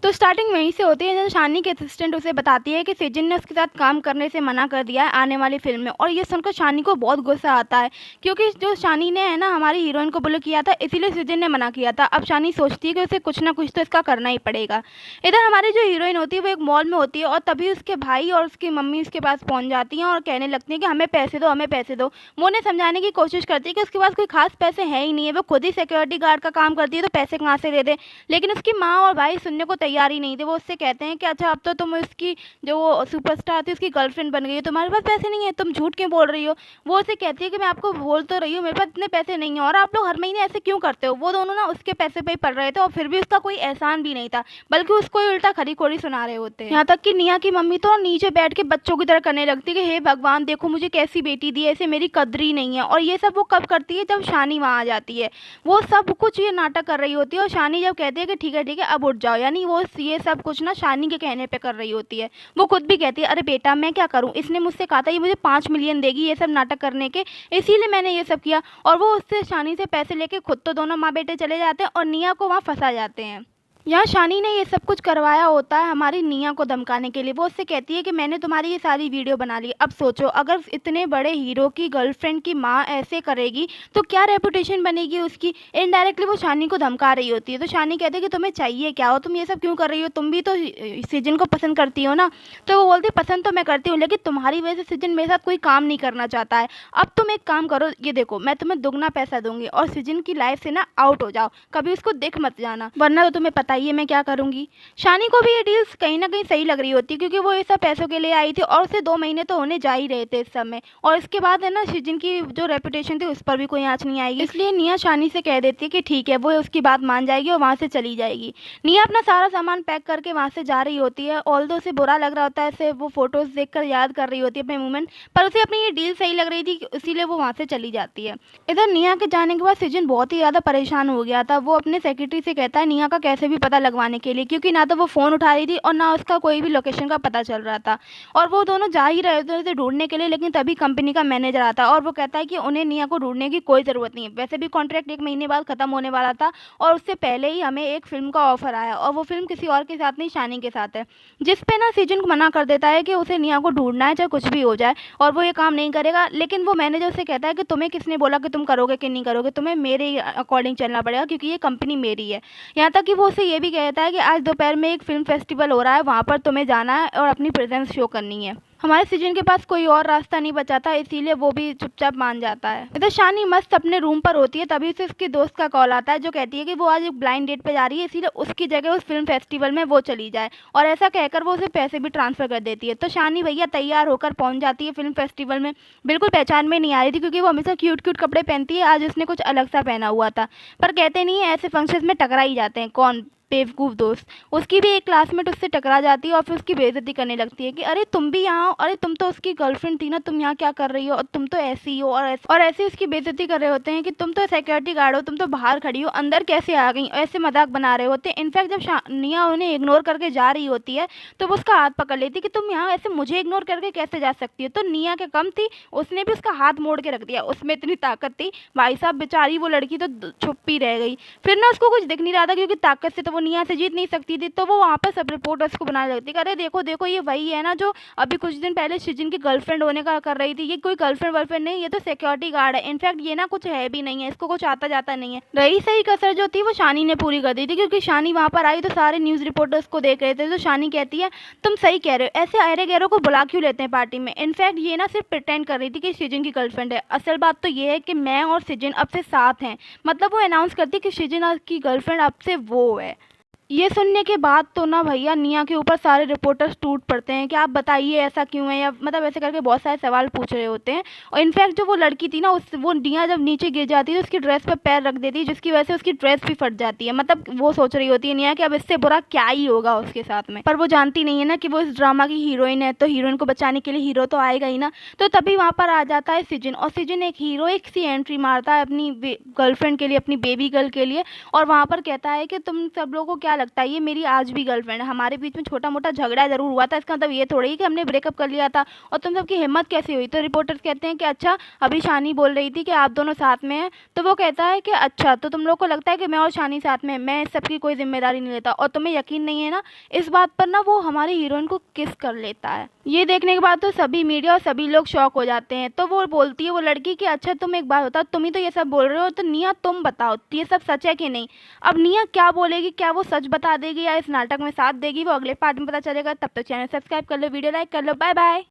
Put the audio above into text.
तो स्टार्टिंग वहीं से होती है जब शानी की असिस्टेंट उसे बताती है कि सेजन ने उसके साथ काम करने से मना कर दिया है आने वाली फिल्म में। और ये सुनकर शानी को बहुत गुस्सा आता है क्योंकि जो शानी ने है ना हमारी हीरोइन को बुला किया था, इसीलिए सेजन ने मना किया था। अब शानी सोचती है कि उसे कुछ ना कुछ तो इसका करना ही पड़ेगा। इधर हमारी जो हीरोइन होती है वो एक मॉल में होती है और तभी उसके भाई और उसकी मम्मी उसके पास पहुंच जाती हैं और कहने लगती हैं कि हमें पैसे दो, हमें पैसे दो। वो उन्हें समझाने की कोशिश करती है कि उसके पास कोई खास पैसे है ही नहीं है, वो खुद ही सिक्योरिटी गार्ड का काम करती है तो पैसे कहाँ से दे दे। लेकिन उसकी माँ और भाई सुनने को तैयार ही नहीं थे। वो उससे कहते हैं कि अच्छा अब तो तुम उसकी जो वो सुपरस्टार थी उसकी गर्लफ्रेंड बन गई हो, तुम्हारे पास पैसे नहीं है, तुम झूठ क्यों बोल रही हो। वो उसे कहती है कि मैं आपको बोल तो रही हूँ मेरे पास इतने पैसे नहीं है और आप लोग हर महीने ऐसे क्यों करते हो। वो दोनों ना उसके पैसे पे ही पड़ रहे थे और फिर भी उसका कोई एहसान भी नहीं था, बल्कि उसको ही उल्टा खरी खोरी सुना रहे होते हैं। यहाँ तक कि निया की मम्मी तो नीचे बैठ के बच्चों की तरह करने लगती है कि हे भगवान देखो मुझे कैसी बेटी दी है, ऐसे मेरी कद्र ही नहीं है। और ये सब वो कब करती है, जब शानी वहाँ आ जाती है। वो सब कुछ ये नाटक कर रही होती है और शानी जब कहती है कि ठीक है अब उठ जाओ, यानी वो ये सब कुछ ना शानी के कहने पे कर रही होती है। वो खुद भी कहती है अरे बेटा मैं क्या करूं, इसने मुझसे कहा था ये मुझे 5 मिलियन देगी ये सब नाटक करने के, इसीलिए मैंने ये सब किया। और वो उससे शानी से पैसे लेके खुद तो दोनों माँ बेटे चले जाते हैं और निया को वहाँ फंसा जाते हैं। यहाँ शानी ने ये सब कुछ करवाया होता है हमारी निया को धमकाने के लिए। वो उससे कहती है कि मैंने तुम्हारी ये सारी वीडियो बना ली, अब सोचो अगर इतने बड़े हीरो की गर्लफ्रेंड की माँ ऐसे करेगी तो क्या रेपुटेशन बनेगी उसकी। इनडायरेक्टली वो शानी को धमका रही होती है। तो शानी कहती है कि तुम्हें चाहिए क्या हो, तुम ये सब क्यों कर रही हो, तुम भी तो सृजन को पसंद करती हो ना। तो वो बोलती पसंद तो मैं करती हूँ लेकिन तुम्हारी वजह से सृजन मेरे साथ कोई काम नहीं करना चाहता है। अब तुम एक काम करो, ये देखो मैं तुम्हें दुगना पैसा दूंगी और सृजन की लाइफ से ना आउट हो जाओ, कभी उसको देख मत जाना, वरना तो तुम्हें पता ही है मैं क्या करूंगी। शानी को भी ये डील्स कहीं ना कहीं सही लग रही होती है क्योंकि वो ये सब पैसों के लिए आई थी और उसे 2 महीने तो होने जा ही रहे थे इस समय। और इसके बाद है ना सृजन की जो रेपुटेशन थी उस पर भी कोई आँच नहीं आएगी, इसलिए निया शानी से कह देती है कि ठीक है, वो उसकी बात मान जाएगी और वहाँ से चली जाएगी। निया अपना सारा सामान पैक करके वहाँ से जा रही होती है। ऑल्दो उसे बुरा लग रहा होता है, इसे वो फोटोज देखकर याद कर रही होती है अपने मूवमेंट, पर उसे अपनी ये डील सही लग रही थी इसीलिए वो वहाँ से चली जाती है। इधर निया के जाने के बाद सृजन बहुत ही ज़्यादा परेशान हो गया था। वो अपने सेक्रेटरी से कहता है निया का कैसे भी पता लगवाने के लिए, क्योंकि ना तो वो फ़ोन उठा रही थी और ना उसका कोई भी लोकेशन का पता चल रहा था। और वो दोनों जा ही रहे थे उसे ढूंढने के लिए, लेकिन तभी कंपनी का मैनेजर आता और वो कहता है कि उन्हें निया को ढूंढने की कोई ज़रूरत नहीं है, वैसे भी कॉन्ट्रैक्ट 1 महीने बाद ख़त्म होने वाला था और उससे पहले ही हमें एक फ़िल्म का ऑफर आया और वो फिल्म किसी और के साथ नहीं शानी के साथ है। जिस पे ना सृजन को मना कर देता है कि उसे निया को ढूंढना है चाहे कुछ भी हो जाए और वो ये काम नहीं करेगा। लेकिन वो मैनेजर से कहता है कि तुम्हें किसने बोला कि तुम करोगे कि नहीं करोगे, तुम्हें मेरे अकॉर्डिंग चलना पड़ेगा क्योंकि ये कंपनी मेरी है। यहाँ तक कि वो उसे ये भी कहता है कि आज दोपहर में एक फिल्म फेस्टिवल हो रहा है, वहाँ पर तुम्हें जाना है और अपनी प्रेजेंस शो करनी है। हमारे सृजन के पास कोई और रास्ता नहीं बचा था, इसीलिए वो भी चुपचाप मान जाता है। इधर शानी मस्त अपने रूम पर होती है, तभी उसे उसके दोस्त का कॉल आता है जो कहती है कि वो आज एक ब्लाइंड डेट पे जा रही है, इसीलिए उसकी जगह उस फिल्म फेस्टिवल में वो चली जाए। और ऐसा कहकर वो उसे पैसे भी ट्रांसफर कर देती है। तो शानी भैया तैयार होकर पहुंच जाती है फिल्म फेस्टिवल में। बिल्कुल पहचान में नहीं आ रही थी क्योंकि वो हमेशा क्यूट क्यूट कपड़े पहनती है, आज उसने कुछ अलग सा पहना हुआ था। पर कहते नहीं है ऐसे फंक्शन में टकरा ही जाते हैं, कौन बेवकूफ़ दोस्त। उसकी भी एक क्लासमेट उससे टकरा जाती है और फिर उसकी बेइज्जती करने लगती है कि अरे तुम भी यहाँ हो, अरे तुम तो उसकी गर्लफ्रेंड थी ना, तुम यहाँ क्या कर रही हो, और तुम तो ऐसी हो। और ऐसे उसकी बेइज्जती कर रहे होते हैं कि तुम तो सिक्योरिटी गार्ड हो, तुम तो बाहर खड़ी हो, अंदर कैसे आ गई, ऐसे मजाक बना रहे होते हैं। इनफैक्ट जब निया उन्हें इग्नोर करके जा रही होती है तो वो उसका हाथ पकड़ लेती है कि तुम यहाँ ऐसे मुझे इग्नोर करके कैसे जा सकती हो। तो निया के कम थी, उसने भी उसका हाथ मोड़ के रख दिया, उसमें इतनी ताकत थी भाई साहब, बेचारी वो लड़की तो छुप ही रह गई। फिर ना उसको कुछ दिख नहीं रहा था क्योंकि ताकत से तो वो निया से जीत नहीं सकती थी, तो वो वहाँ पर सब रिपोर्टर्स को बनाने लगती है, अरे देखो देखो ये वही है ना जो अभी कुछ दिन पहले सृजन की गर्लफ्रेंड होने का कर रही थी, ये कोई गर्लफ्रेंड वर्लफ्रेंड नहीं, ये तो सिक्योरिटी गार्ड है, इनफैक्ट ये ना कुछ है भी नहीं है, इसको कुछ आता जाता नहीं है। रही सही कसर जो थी वो शानी ने पूरी कर दी थी क्योंकि शानी वहाँ पर आई तो सारे न्यूज़ रिपोर्टर्स को देख रहे थे। तो शानी कहती है तुम सही कह रहे हो, ऐसे अरे गैरों को बुला क्यों लेते हैं पार्टी में। इनफैक्ट ये ना सिर्फ प्रिटेंड कर रही थी कि सृजन की गर्लफ्रेंड है, असल बात तो ये है कि मैं और सृजन अब से साथ हैं। मतलब वो अनाउंस करती है कि सृजन की गर्लफ्रेंड अब से वो है। ये सुनने के बाद तो ना भैया निया के ऊपर सारे रिपोर्टर्स टूट पड़ते हैं कि आप बताइए ऐसा क्यों है, या मतलब ऐसे करके बहुत सारे सवाल पूछ रहे होते हैं। और इनफैक्ट जो वो लड़की थी ना वो निया जब नीचे गिर जाती है तो उसकी ड्रेस पर पैर रख देती है जिसकी वजह से उसकी ड्रेस भी फट जाती है। मतलब वो सोच रही होती है निया कि अब इससे बुरा क्या ही होगा उसके साथ में, पर वो जानती नहीं है ना कि वो इस ड्रामा की हीरोइन है, तो हीरोइन को बचाने के लिए हीरो तो आएगा ही ना। तो तभी वहाँ पर आ जाता है सृजन और सृजन एक हीरोइक सी एंट्री मारता है अपनी गर्लफ्रेंड के लिए, अपनी बेबी गर्ल के लिए। और वहाँ पर कहता है कि तुम सब लोगों को क्या क्या लगता है, ये मेरी आज भी गर्लफ्रेंड है, हमारे बीच में छोटा मोटा झगड़ा ज़रूर हुआ था, इसका मतलब ये थोड़ी है कि हमने ब्रेकअप कर लिया था और तुम सबकी हिम्मत कैसे हुई। तो रिपोर्टर्स कहते हैं कि अच्छा, अभी शानी बोल रही थी कि आप दोनों साथ में हैं, तो वो कहता है कि अच्छा, तो तुम लोग को लगता है कि मैं और शानी साथ में हैं, मैं इस सब की कोई जिम्मेदारी नहीं लेता। और तुम्हें यकीन नहीं है ना इस बात पर ना, वो हमारी हीरोइन को किस कर लेता है। ये देखने के बाद तो सभी मीडिया और सभी लोग शॉक हो जाते हैं। तो वो बोलती है, वो लड़की, कि अच्छा तुम एक बात बताओ, तुम ही तो ये सब बोल रहे हो, तो निया तुम बताओ ये सब सच है कि नहीं। अब निया क्या बोलेगी, क्या वो सच बता देगी या इस नाटक में साथ देगी, वो अगले पार्ट में पता चलेगा। तब तक चैनल सब्सक्राइब कर लो, वीडियो लाइक कर लो। Bye bye.